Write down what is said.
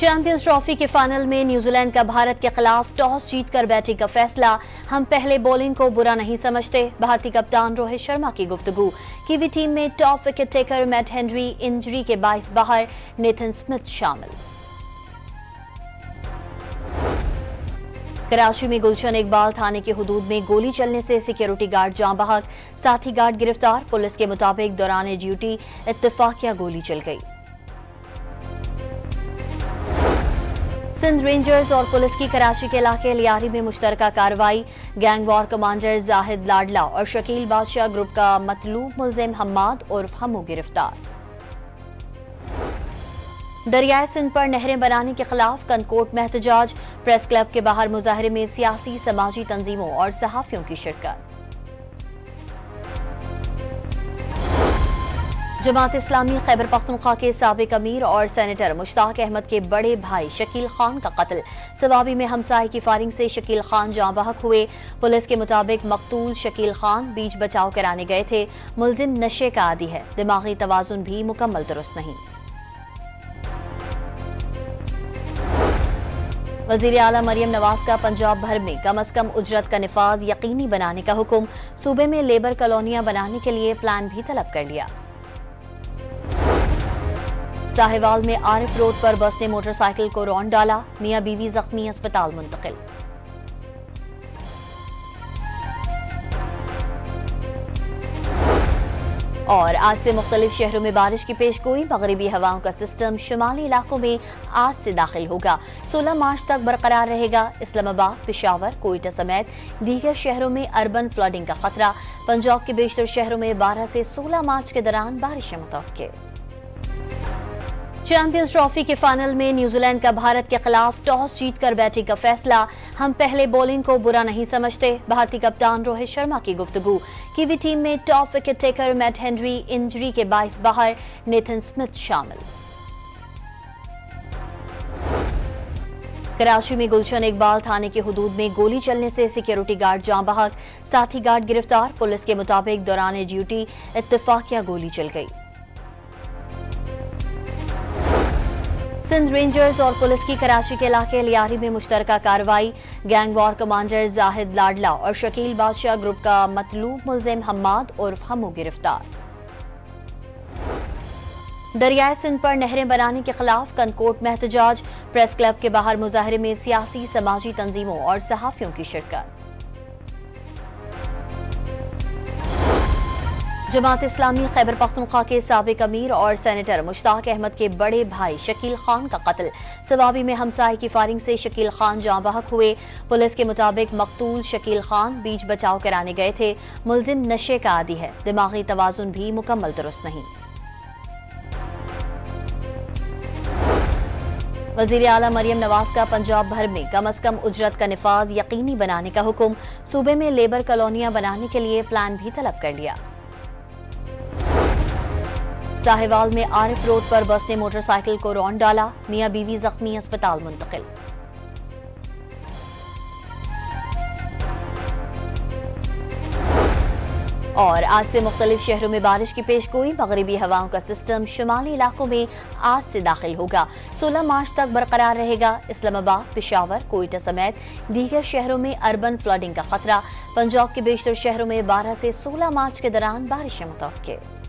Champions trophy के final में New Zealand का भारत के खिलाफ टॉस जीतकर बैटिंग का फैसला। हम पहले बॉलिंग को बुरा नहीं समझते। भारतीय कप्तान रोहित शर्मा की गुफ्तगू। कीवी टीम में top wicket taker Matt Henry injury के बाइस बाहर, नेथन स्मिथ शामिल। कराची में गुलशन इकबाल थाने के हुदूद में गोली चलने से सिक्योरिटी गार्ड जाँ बहक, साथी गार्ड गिरफ्तार। पुलिस के मुताबिक दौरान ड्यूटी इत्तेफाकिया गोली चल गई। सिंध रेंजर्स और पुलिस की कराची के इलाके लियारी में मुश्तरका कार्रवाई। गैंग वॉर कमांडर जाहिद लाडला और शकील बादशाह ग्रुप का मतलूब मुलजिम हम्माद उर्फ हमू गिरफ्तार। दरियाए सिंध पर नहरें बनाने के खिलाफ कनकोट में एहतजाज। प्रेस क्लब के बाहर मुजाहरे में सियासी समाजी तंजीमों और सहाफियों की शिरकत। जमात इस्लामी खैबर पख्तूनख्वा के साबिक अमीर और सेनेटर मुश्ताक अहमद के बड़े भाई शकील खान का कत्ल। सवाबी में हमसाये की फायरिंग से शकील खान जाँ बहक हुए। पुलिस के मुताबिक मकतूल शकील खान बीच बचाव कराने गए थे। मुलजिम नशे का आदी है, दिमागी तवाजुन भी मुकम्मल दुरुस्त नहीं। वजीर आला मरियम नवाज का पंजाब भर में कम अज कम उजरत का निफाज यकीनी बनाने का हुक्म। सूबे में लेबर कॉलोनियां बनाने के लिए प्लान भी तलब कर लिया। साहिवाल में आरिफ रोड पर बस ने मोटरसाइकिल को रौंद डाला। मियां बीवी जख्मी, अस्पताल मुंतकिल। और आज से मुख्तलिफ शहरों में बारिश की पेशगोई। मगरिबी हवाओं का सिस्टम शुमाली इलाकों में आज से दाखिल होगा। 16 मार्च तक बरकरार रहेगा। इस्लामाबाद, पेशावर, कोयटा समेत दीगर शहरों में अर्बन फ्लडिंग का खतरा। पंजाब के बेशतर शहरों में 12 से 16 मार्च के दौरान बारिशें मुतवक्किल। चैंपियंस ट्रॉफी के फाइनल में न्यूजीलैंड का भारत के खिलाफ टॉस जीतकर बैटिंग का फैसला। हम पहले बॉलिंग को बुरा नहीं समझते। भारतीय कप्तान रोहित शर्मा की गुफ्तगू। कीवी टीम में top wicket taker Matt Henry injury के बाइस बाहर, नेथन स्मिथ शामिल। कराची में गुलशन इकबाल थाने के हुदूद में गोली चलने से सिक्योरिटी गार्ड जाँ बहक, साथी गार्ड गिरफ्तार। पुलिस के मुताबिक दौरान ड्यूटी इत्तेफाकिया गोली चल गई। सिंध रेंजर्स और पुलिस की कराची के इलाके लियारी में मुश्तरका कार्रवाई। गैंग वॉर कमांडर जाहिद लाडला और शकील बादशाह ग्रुप का मतलूब मुलजिम हम्माद उर्फ हमू गिरफ्तार। दरियाए सिंध पर नहरें बनाने के खिलाफ कनकोट में एहतजाज। प्रेस क्लब के बाहर मुजाहरे में सियासी समाजी तंजीमों और सहाफियों की शिरकत। जमात इस्लामी खैबर पख्तूनख्वा के साबिक अमीर और सेनेटर मुश्ताक अहमद के बड़े भाई शकील खान का कत्ल। सवाबी में हमसाये की फायरिंग से शकील खान जाँ बहक हुए। पुलिस के मुताबिक मकतूल शकील खान बीच बचाव कराने गए थे। मुलजिम नशे का आदी है, दिमागी तवाजुन भी मुकम्मल दुरुस्त नहीं। वजीर आला मरियम नवाज का पंजाब भर में कम अज कम उजरत का निफाज यकीनी बनाने का हुक्म। सूबे में लेबर कॉलोनियां बनाने के लिए प्लान भी तलब कर लिया। साहिवाल में आरिफ रोड पर बस ने मोटरसाइकिल को रौंद डाला। मियां बीवी जख्मी, अस्पताल मुंतकिल। और आज से मुख्तलिफ शहरों में बारिश की पेशगोई। मगरिबी हवाओं का सिस्टम शुमाली इलाकों में आज से दाखिल होगा। 16 मार्च तक बरकरार रहेगा। इस्लामाबाद, पेशावर, कोयटा समेत दीगर शहरों में अर्बन फ्लडिंग का खतरा। पंजाब के बेशतर शहरों में 12 से 16 मार्च के दौरान बारिशें मुतवक्किल।